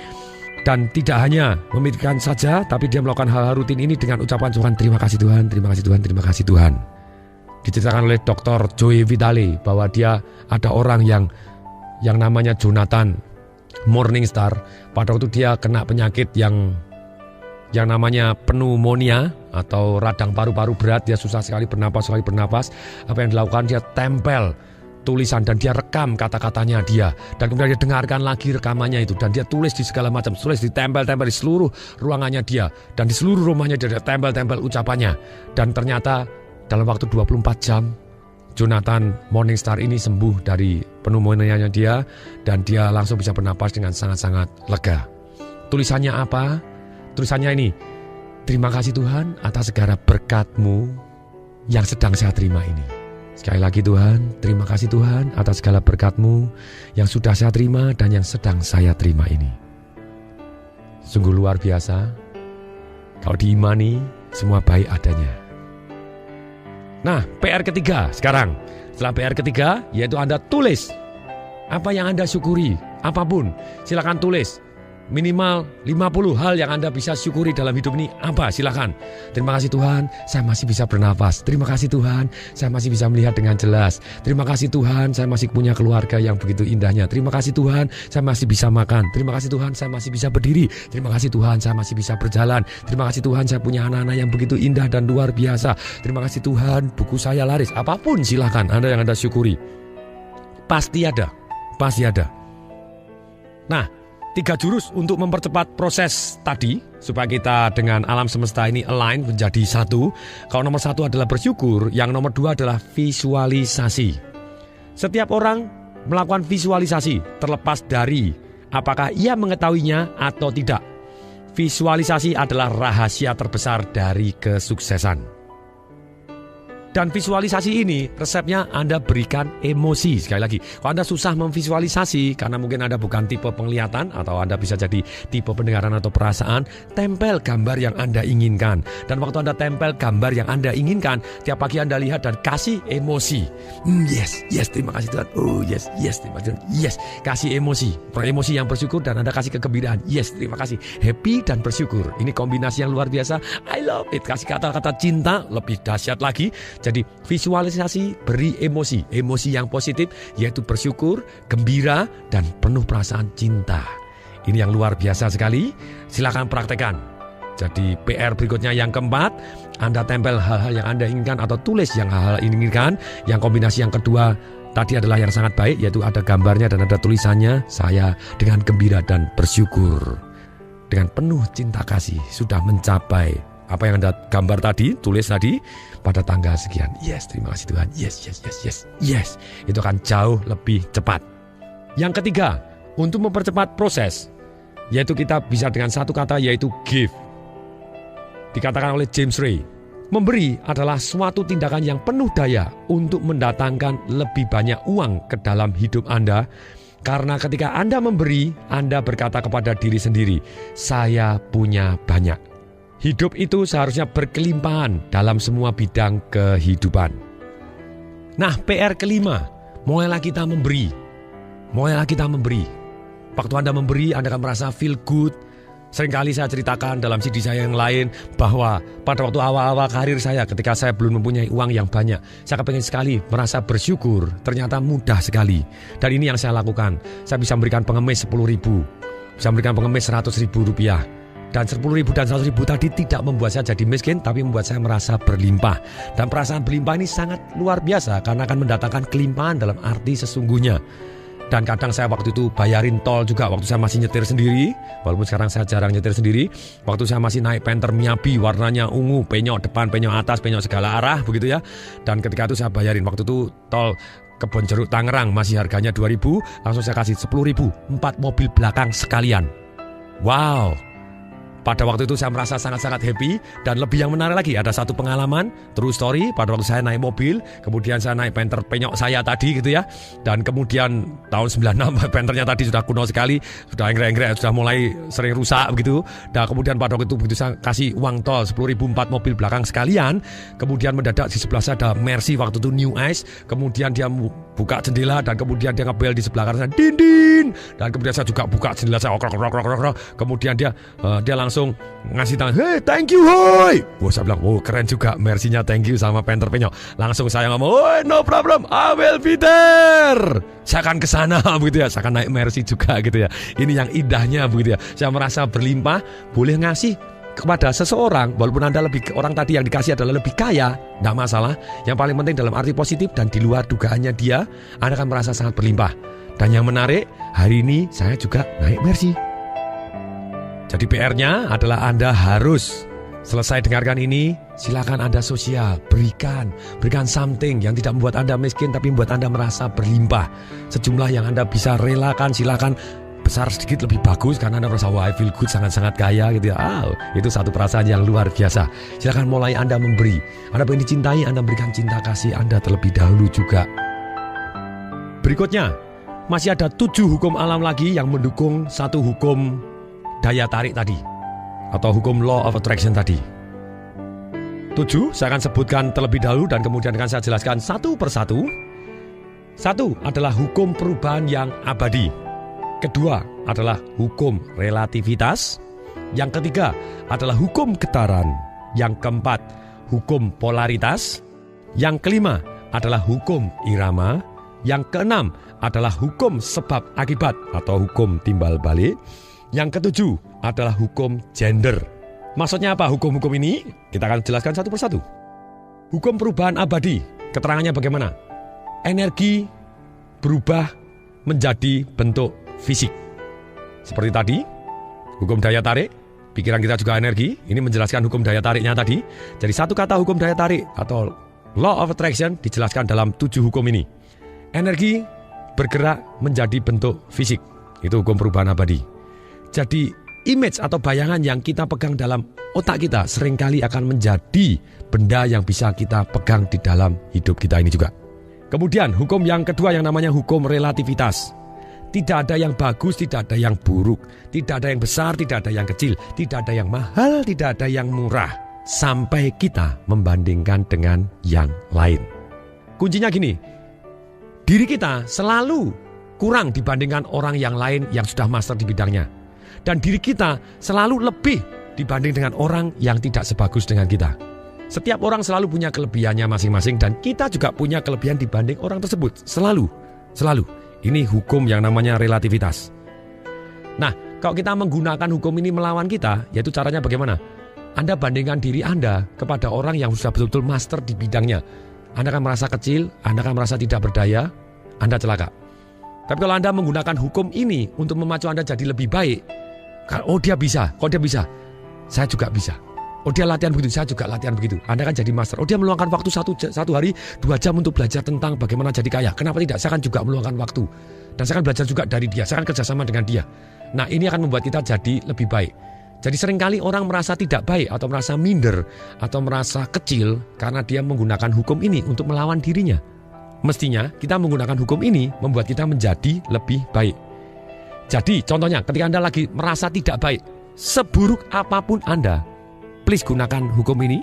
Dan tidak hanya memikirkan saja, tapi dia melakukan hal-hal rutin ini dengan ucapan terima kasih Tuhan, terima kasih Tuhan, terima kasih Tuhan. Diceritakan oleh Dr. Joy Vitale bahwa dia ada orang yang namanya Jonathan Morningstar. Pada waktu dia kena penyakit yang namanya pneumonia atau radang paru-paru berat, dia susah sekali bernapas. Apa yang dilakukan, dia tempel tulisan dan dia rekam kata-katanya dia, dan kemudian dia dengarkan lagi rekamannya itu, dan dia tulis di segala macam, tulis ditempel-tempel di seluruh ruangannya dia, dan di seluruh rumahnya dia tempel-tempel ucapannya. Dan ternyata dalam waktu 24 jam Jonathan Morningstar ini sembuh dari pneumonia-nya dia, dan dia langsung bisa bernapas dengan sangat-sangat lega. Tulisannya apa? Tulisannya ini, terima kasih Tuhan atas segala berkat-Mu yang sedang saya terima ini. Sekali lagi Tuhan, terima kasih Tuhan atas segala berkat-Mu yang sudah saya terima dan yang sedang saya terima ini. Sungguh luar biasa. Kalau diimani, semua baik adanya. Nah, PR ketiga sekarang. Setelah PR ketiga, yaitu Anda tulis apa yang Anda syukuri. Apapun, silakan tulis. Minimal 50 hal yang Anda bisa syukuri dalam hidup ini apa? Silakan. Terima kasih Tuhan, saya masih bisa bernafas. Terima kasih Tuhan, saya masih bisa melihat dengan jelas. Terima kasih Tuhan, saya masih punya keluarga yang begitu indahnya. Terima kasih Tuhan, saya masih bisa makan. Terima kasih Tuhan, saya masih bisa berdiri. Terima kasih Tuhan, saya masih bisa berjalan. Terima kasih Tuhan, saya punya anak-anak yang begitu indah dan luar biasa. Terima kasih Tuhan, buku saya laris. Apapun silakan Anda yang Anda syukuri. Pasti ada. Nah, 3 jurus untuk mempercepat proses tadi supaya kita dengan alam semesta ini align menjadi satu. Kalau nomor 1 adalah bersyukur, yang nomor 2 adalah visualisasi. Setiap orang melakukan visualisasi terlepas dari apakah ia mengetahuinya atau tidak. Visualisasi adalah rahasia terbesar dari kesuksesan. Dan visualisasi ini resepnya Anda berikan emosi. Sekali lagi, kalau Anda susah memvisualisasi karena mungkin Anda bukan tipe penglihatan atau Anda bisa jadi tipe pendengaran atau perasaan, tempel gambar yang Anda inginkan. Dan waktu Anda tempel gambar yang Anda inginkan, tiap pagi Anda lihat dan kasih emosi. Yes, terima kasih Tuhan. Oh yes, terima kasih Tuhan. Yes, kasih emosi. Emosi yang bersyukur dan Anda kasih kegembiraan. Yes, terima kasih. Happy dan bersyukur. Ini kombinasi yang luar biasa. I love it. Kasih kata-kata cinta lebih dahsyat lagi. Jadi visualisasi beri emosi yang positif yaitu bersyukur, gembira, dan penuh perasaan cinta. Ini yang luar biasa sekali, silakan praktekkan. Jadi PR berikutnya yang keempat, Anda tempel hal-hal yang Anda inginkan atau tulis yang hal-hal inginkan. Yang kombinasi yang kedua tadi adalah yang sangat baik yaitu ada gambarnya dan ada tulisannya, saya dengan gembira dan bersyukur. Dengan penuh cinta kasih sudah mencapai apa yang Anda gambar tadi, tulis tadi pada tanggal sekian. Yes, terima kasih Tuhan. Yes. Itu akan jauh lebih cepat. Yang ketiga, untuk mempercepat proses, yaitu kita bisa dengan satu kata yaitu give. Dikatakan oleh James Ray, memberi adalah suatu tindakan yang penuh daya untuk mendatangkan lebih banyak uang ke dalam hidup Anda. Karena ketika Anda memberi, Anda berkata kepada diri sendiri, saya punya banyak. Hidup itu seharusnya berkelimpahan dalam semua bidang kehidupan. Nah, PR kelima, mulailah kita memberi. Waktu Anda memberi, Anda akan merasa feel good. Seringkali saya ceritakan dalam CD saya yang lain bahwa pada waktu awal-awal karir saya, ketika saya belum mempunyai uang yang banyak, saya kepengen sekali merasa bersyukur. Ternyata mudah sekali. Dan ini yang saya lakukan. Saya bisa memberikan pengemis 10.000, bisa memberikan pengemis 100.000 rupiah. Dan 10.000 dan 100.000 tadi tidak membuat saya jadi miskin, tapi membuat saya merasa berlimpah. Dan perasaan berlimpah ini sangat luar biasa karena akan mendatangkan kelimpahan dalam arti sesungguhnya. Dan kadang saya waktu itu bayarin tol juga waktu saya masih nyetir sendiri. Walaupun sekarang saya jarang nyetir sendiri. Waktu saya masih naik Panther Miyabi, warnanya ungu, penyok depan, penyok atas, penyok segala arah begitu ya. Dan ketika itu saya bayarin, waktu itu tol Kebon Jeruk Tangerang masih harganya 2.000, langsung saya kasih 10.000, 4 mobil belakang sekalian. Wow. Pada waktu itu saya merasa sangat-sangat happy. Dan lebih yang menarik lagi, ada satu pengalaman true story. Pada waktu saya naik mobil, kemudian saya naik Panther penyok saya tadi gitu ya. Dan kemudian tahun 96 Panthernya tadi sudah kuno sekali, sudah enggrek-enggrek, sudah mulai sering rusak begitu. Dan kemudian pada waktu itu begitu saya kasih uang tol 10.000, 4 mobil belakang sekalian. Kemudian mendadak di sebelah saya ada Mercy, waktu itu New Ice. Kemudian dia buka jendela dan kemudian dia ngebel di sebelah kanan saya, din. Dan kemudian saya juga buka jendela saya, kemudian dia langsung ngasih tangan, hey thank you hoy. Wah, saya bilang, wow keren juga, Mercy-nya thank you sama Panther penyok. Langsung saya ngomong, oh no problem, I will be there. Saya akan kesana begitu ya, saya akan naik Mercy juga gitu ya. Ini yang indahnya begitu ya. Saya merasa berlimpah, boleh ngasih kepada seseorang, walaupun Anda orang tadi yang dikasih adalah lebih kaya, tidak masalah. Yang paling penting dalam arti positif dan di luar dugaannya dia, Anda akan merasa sangat berlimpah. Dan yang menarik, hari ini saya juga naik Mercy. Jadi PR-nya adalah Anda harus selesai dengarkan ini, silakan Anda sosial, berikan something yang tidak membuat Anda miskin tapi membuat Anda merasa berlimpah. Sejumlah yang Anda bisa relakan, silakan besar sedikit lebih bagus karena Anda merasa wah I feel good, sangat-sangat kaya gitu ya. Itu satu perasaan yang luar biasa. Silakan mulai Anda memberi. Anda ingin dicintai, Anda berikan cinta kasih Anda terlebih dahulu juga. Berikutnya, masih ada 7 hukum alam lagi yang mendukung satu hukum daya tarik tadi atau hukum law of attraction tadi. 7 saya akan sebutkan terlebih dahulu dan kemudian akan saya jelaskan satu persatu. 1 adalah hukum perubahan yang abadi. Kedua adalah hukum relativitas. Yang ketiga adalah hukum getaran. Yang keempat hukum polaritas. Yang kelima adalah hukum irama. Yang keenam adalah hukum sebab akibat atau hukum timbal balik. Yang ketujuh adalah hukum gender. Maksudnya apa hukum-hukum ini? Kita akan jelaskan satu persatu. Hukum perubahan abadi, keterangannya bagaimana? Energi berubah menjadi bentuk fisik. Seperti tadi, hukum daya tarik, pikiran kita juga energi. Ini menjelaskan hukum daya tariknya tadi. Jadi satu kata hukum daya tarik atau law of attraction dijelaskan dalam 7 hukum ini. Energi bergerak menjadi bentuk fisik. Itu hukum perubahan abadi. Jadi image atau bayangan yang kita pegang dalam otak kita seringkali akan menjadi benda yang bisa kita pegang di dalam hidup kita ini juga. Kemudian hukum yang kedua yang namanya hukum relativitas. Tidak ada yang bagus, tidak ada yang buruk. Tidak ada yang besar, tidak ada yang kecil. Tidak ada yang mahal, tidak ada yang murah. Sampai kita membandingkan dengan yang lain. Kuncinya gini, diri kita selalu kurang dibandingkan orang yang lain yang sudah master di bidangnya. Dan diri kita selalu lebih dibanding dengan orang yang tidak sebagus dengan kita. Setiap orang selalu punya kelebihannya masing-masing dan kita juga punya kelebihan dibanding orang tersebut. Selalu. Ini hukum yang namanya relativitas. Nah, kalau kita menggunakan hukum ini melawan kita, yaitu caranya bagaimana? Anda bandingkan diri Anda kepada orang yang sudah betul-betul master di bidangnya. Anda akan merasa kecil, Anda akan merasa tidak berdaya, Anda celaka. Tapi kalau Anda menggunakan hukum ini untuk memacu Anda jadi lebih baik, oh dia bisa, saya juga bisa. Oh dia latihan begitu, saya juga latihan begitu. Anda kan jadi master. Oh dia meluangkan waktu satu hari 2 jam untuk belajar tentang bagaimana jadi kaya. Kenapa tidak? Saya kan juga meluangkan waktu. Dan saya akan belajar juga dari dia. Saya akan kerjasama dengan dia. Nah ini akan membuat kita jadi lebih baik. Jadi seringkali orang merasa tidak baik atau merasa minder atau merasa kecil karena dia menggunakan hukum ini untuk melawan dirinya. Mestinya kita menggunakan hukum ini membuat kita menjadi lebih baik. Jadi contohnya ketika Anda lagi merasa tidak baik, seburuk apapun Anda, please gunakan hukum ini,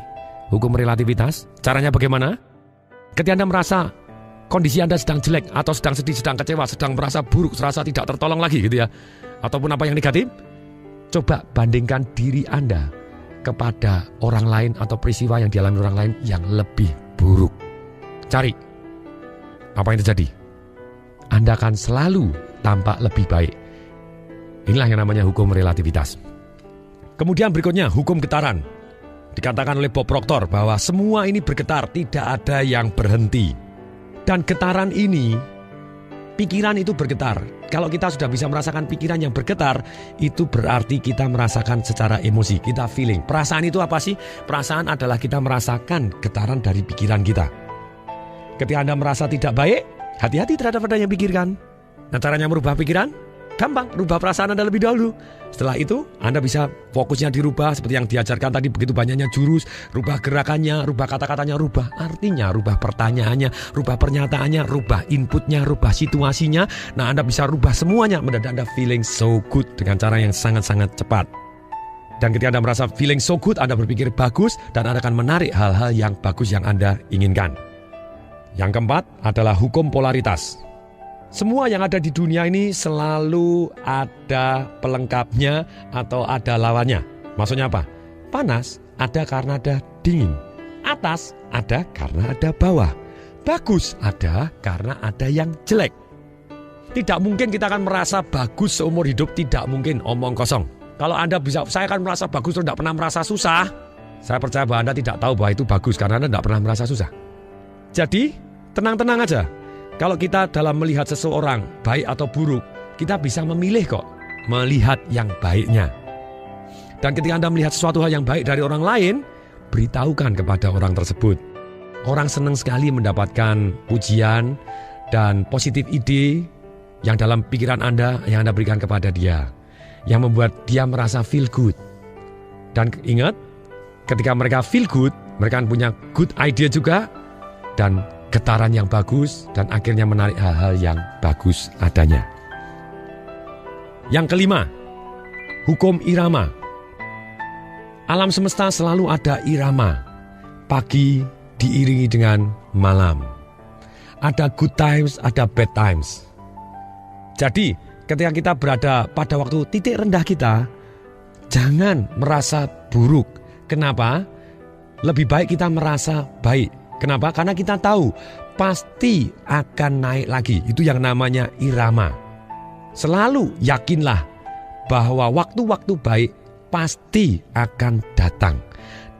hukum relativitas. Caranya bagaimana? Ketika Anda merasa kondisi Anda sedang jelek atau sedang sedih, sedang kecewa, sedang merasa buruk, merasa tidak tertolong lagi gitu ya, ataupun apa yang negatif, coba bandingkan diri Anda kepada orang lain atau peristiwa yang dialami orang lain yang lebih buruk. Cari apa yang terjadi. Anda akan selalu tampak lebih baik. Inilah yang namanya hukum relativitas. Kemudian berikutnya hukum getaran. Dikatakan oleh Bob Proctor bahwa semua ini bergetar, tidak ada yang berhenti. Dan getaran ini, pikiran itu bergetar. Kalau kita sudah bisa merasakan pikiran yang bergetar, itu berarti kita merasakan secara emosi, kita feeling. Perasaan itu apa sih? Perasaan adalah kita merasakan getaran dari pikiran kita. Ketika Anda merasa tidak baik, hati-hati terhadap apa yang pikirkan. Nah caranya merubah pikiran? Gampang, rubah perasaan Anda lebih dahulu. Setelah itu, Anda bisa fokusnya dirubah seperti yang diajarkan tadi, begitu banyaknya jurus, rubah gerakannya, rubah kata-katanya, rubah artinya, rubah pertanyaannya, rubah pernyataannya, rubah inputnya, rubah situasinya. Nah, Anda bisa rubah semuanya, mendadak Anda feeling so good dengan cara yang sangat-sangat cepat. Dan ketika Anda merasa feeling so good, Anda berpikir bagus dan Anda akan menarik hal-hal yang bagus yang Anda inginkan. Yang keempat adalah hukum polaritas. Semua yang ada di dunia ini selalu ada pelengkapnya atau ada lawannya. Maksudnya apa? Panas ada karena ada dingin. Atas ada karena ada bawah. Bagus ada karena ada yang jelek. Tidak mungkin kita akan merasa bagus seumur hidup, tidak mungkin, omong kosong. Kalau Anda bisa, saya akan merasa bagus terus tidak pernah merasa susah. Saya percaya bahwa Anda tidak tahu bahwa itu bagus karena Anda tidak pernah merasa susah. Jadi, tenang-tenang aja. Kalau kita dalam melihat seseorang, baik atau buruk, kita bisa memilih kok, melihat yang baiknya. Dan ketika Anda melihat sesuatu hal yang baik dari orang lain, beritahukan kepada orang tersebut. Orang senang sekali mendapatkan pujian dan positif ide yang dalam pikiran Anda, yang Anda berikan kepada dia, yang membuat dia merasa feel good. Dan ingat, ketika mereka feel good, mereka punya good idea juga, dan getaran yang bagus, dan akhirnya menarik hal-hal yang bagus adanya. Yang kelima, hukum irama. Alam semesta selalu ada irama. Pagi diiringi dengan malam. Ada good times, ada bad times. Jadi, ketika kita berada pada waktu titik rendah kita, jangan merasa buruk. Kenapa? Lebih baik kita merasa baik. Kenapa? Karena kita tahu pasti akan naik lagi. Itu yang namanya irama. Selalu yakinlah bahwa waktu-waktu baik pasti akan datang.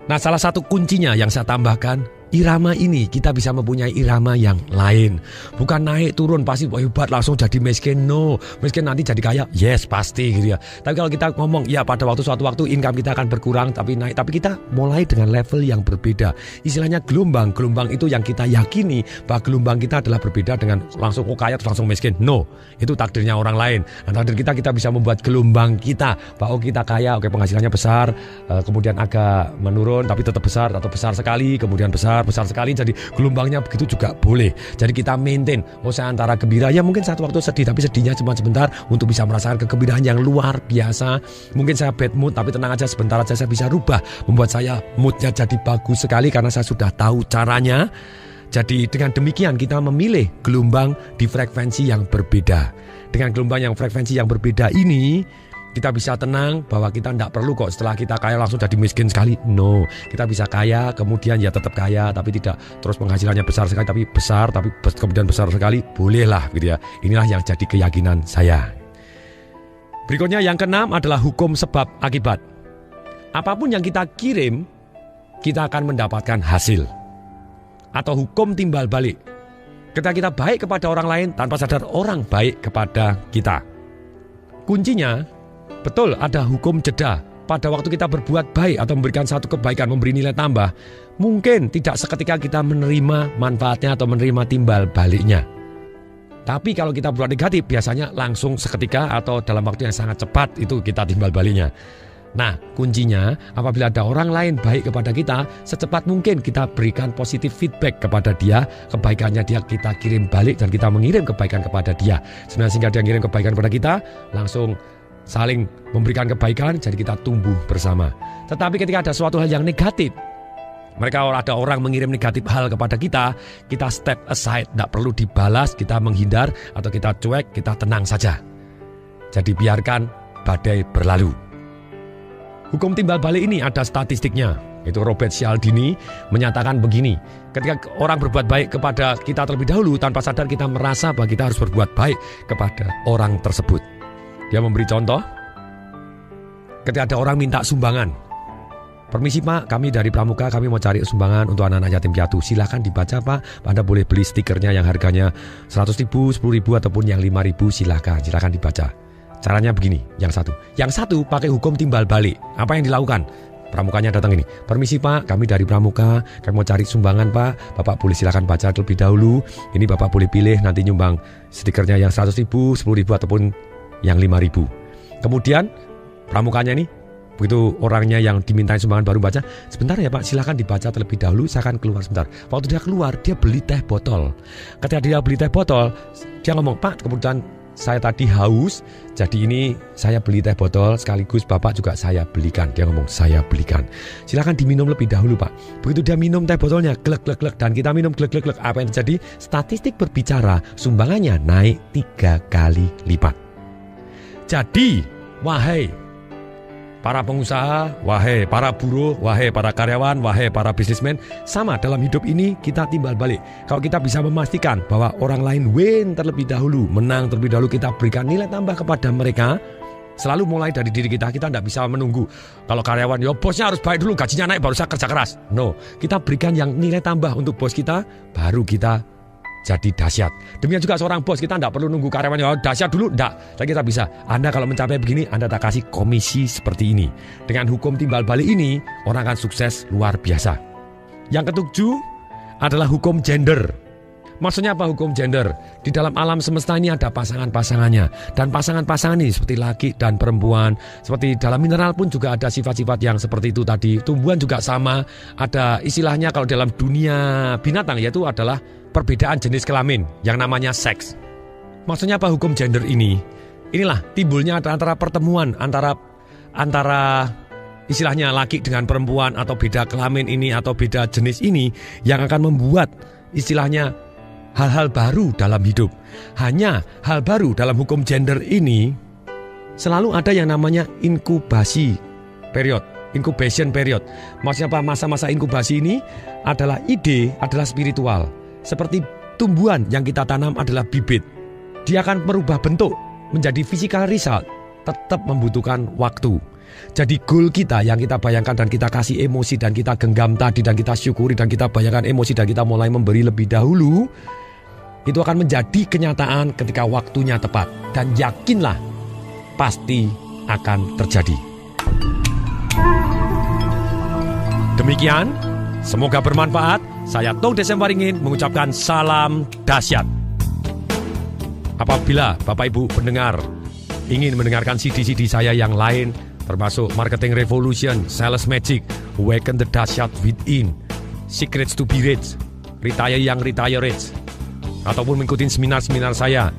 Nah, salah satu kuncinya yang saya tambahkan, irama ini, kita bisa mempunyai irama yang lain. Bukan naik turun pasti hebat langsung jadi miskin. No, miskin nanti jadi kaya. Yes, pasti gitu ya. Tapi kalau kita ngomong ya pada suatu waktu income kita akan berkurang tapi naik. Tapi kita mulai dengan level yang berbeda. Istilahnya gelombang itu yang kita yakini bahwa gelombang kita adalah berbeda dengan langsung kaya terus langsung miskin. No, itu takdirnya orang lain. Nah, takdir kita bisa membuat gelombang kita bahwa kita kaya, oke penghasilannya besar, kemudian agak menurun tapi tetap besar atau besar sekali, kemudian besar sekali, jadi gelombangnya begitu juga boleh. Jadi kita maintain, saya antara gembira, ya mungkin satu waktu sedih, tapi sedihnya cuma sebentar untuk bisa merasakan kegembiraan yang luar biasa. Mungkin saya bad mood, tapi tenang aja, sebentar aja saya bisa rubah, membuat saya moodnya jadi bagus sekali karena saya sudah tahu caranya. Jadi dengan demikian kita memilih gelombang di frekuensi yang berbeda. Dengan gelombang yang frekuensi yang berbeda ini, kita bisa tenang bahwa kita tidak perlu kok setelah kita kaya langsung jadi miskin sekali. No, kita bisa kaya kemudian ya tetap kaya tapi tidak terus penghasilannya besar sekali tapi kemudian besar sekali. Bolehlah gitu ya. Inilah yang jadi keyakinan saya. Berikutnya yang keenam adalah hukum sebab akibat. Apapun yang kita kirim, kita akan mendapatkan hasil. Atau hukum timbal balik. Ketika kita baik kepada orang lain, tanpa sadar orang baik kepada kita. Kuncinya betul ada hukum jeda. Pada waktu kita berbuat baik atau memberikan satu kebaikan, memberi nilai tambah, mungkin tidak seketika kita menerima manfaatnya atau menerima timbal baliknya. Tapi kalau kita berbuat negatif, biasanya langsung seketika atau dalam waktu yang sangat cepat itu kita timbal baliknya. Nah, kuncinya apabila ada orang lain baik kepada kita, secepat mungkin kita berikan positif feedback kepada dia, kebaikannya dia kita kirim balik dan kita mengirim kebaikan kepada dia. Sebenarnya sehingga dia mengirim kebaikan kepada kita, langsung saling memberikan kebaikan, jadi kita tumbuh bersama. Tetapi ketika ada suatu hal yang negatif, ada orang mengirim negatif hal kepada kita step aside, tidak perlu dibalas, kita menghindar atau kita cuek, kita tenang saja. Jadi biarkan badai berlalu. Hukum timbal balik ini ada statistiknya. Itu Robert Cialdini menyatakan begini, ketika orang berbuat baik kepada kita terlebih dahulu, tanpa sadar kita merasa bahwa kita harus berbuat baik kepada orang tersebut. Dia memberi contoh, ketika ada orang minta sumbangan. Permisi Pak, kami dari Pramuka, kami mau cari sumbangan untuk anak-anak yatim piatu. Silakan dibaca Pak, Anda boleh beli stikernya yang harganya 100.000, 10.000 ataupun yang 5.000, silakan dibaca. Caranya begini, yang satu pakai hukum timbal balik. Apa yang dilakukan? Pramukanya datang ini, permisi Pak, kami dari Pramuka, kami mau cari sumbangan Pak, Bapak boleh silakan baca terlebih dahulu. Ini Bapak boleh pilih nanti nyumbang stikernya yang 100.000, 10.000 ataupun yang 5.000. Kemudian pramukanya ini, begitu orangnya yang dimintain sumbangan baru baca, sebentar ya Pak, silakan dibaca terlebih dahulu, saya akan keluar sebentar. Waktu dia keluar, dia beli teh botol. Ketika dia beli teh botol, dia ngomong, Pak, kemudian saya tadi haus, jadi ini saya beli teh botol sekaligus Bapak juga saya belikan. Dia ngomong, saya belikan. Silakan diminum lebih dahulu Pak. Begitu dia minum teh botolnya, glek dan kita minum glek. Apa yang terjadi? Statistik berbicara, sumbangannya naik 3 kali lipat. Jadi, wahai para pengusaha, wahai para buruh, wahai para karyawan, wahai para bisnismen, sama dalam hidup ini kita timbal balik. Kalau kita bisa memastikan bahwa orang lain win terlebih dahulu, menang terlebih dahulu, kita berikan nilai tambah kepada mereka. Selalu mulai dari diri kita tidak bisa menunggu. Kalau karyawan, bosnya harus baik dulu, gajinya naik baru saya kerja keras. No, kita berikan yang nilai tambah untuk bos kita, baru kita jadi dahsyat. Demikian juga seorang bos, kita tidak perlu nunggu karyawannya dahsyat dulu, tidak. Tapi kita bisa, Anda kalau mencapai begini, Anda tak kasih komisi seperti ini. Dengan hukum timbal balik ini, orang akan sukses luar biasa. Yang ketujuh adalah hukum gender. Maksudnya apa hukum gender? Di dalam alam semesta ini ada pasangan-pasangannya. Dan pasangan-pasangan ini seperti laki dan perempuan. Seperti dalam mineral pun juga ada sifat-sifat yang seperti itu tadi. Tumbuhan juga sama. Ada istilahnya kalau dalam dunia binatang, yaitu adalah perbedaan jenis kelamin yang namanya seks. Maksudnya apa hukum gender ini? Inilah timbulnya antara pertemuan antara istilahnya laki dengan perempuan atau beda kelamin ini atau beda jenis ini yang akan membuat istilahnya hal-hal baru dalam hidup. Hanya hal baru dalam hukum gender ini selalu ada yang namanya incubation period. Maksudnya apa? Masa-masa inkubasi ini adalah ide, adalah spiritual. Seperti tumbuhan yang kita tanam adalah bibit. Dia akan merubah bentuk menjadi physical result, tetap membutuhkan waktu. Jadi goal kita yang kita bayangkan dan kita kasih emosi dan kita genggam tadi dan kita syukuri dan kita bayangkan emosi dan kita mulai memberi lebih dahulu, itu akan menjadi kenyataan ketika waktunya tepat. Dan yakinlah pasti akan terjadi. Demikian, semoga bermanfaat. Saya Tung Desem Waringin mengucapkan salam dahsyat. Apabila Bapak Ibu pendengar ingin mendengarkan CD-CD saya yang lain, termasuk Marketing Revolution, Sales Magic, Awaken the Dahsyat Within, Secrets to be Rich, Retire Young, Retire Rich, ataupun mengikuti seminar-seminar saya,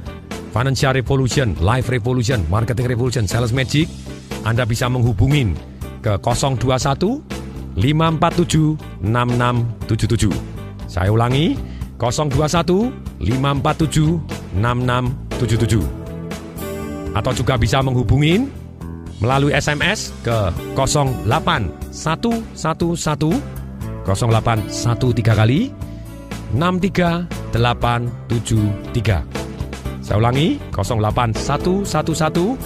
Financial Revolution, Life Revolution, Marketing Revolution, Sales Magic, Anda bisa menghubungin ke 021 547 6677. Saya ulangi, 021 547 6677. Atau juga bisa menghubungin melalui SMS ke 08111 0813 kali 63873. Saya ulangi, 08111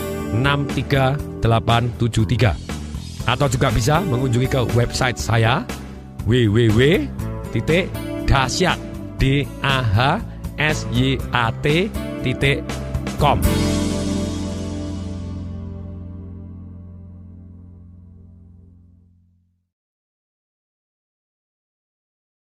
63873. Atau juga bisa mengunjungi ke website saya www.dahsyat.com.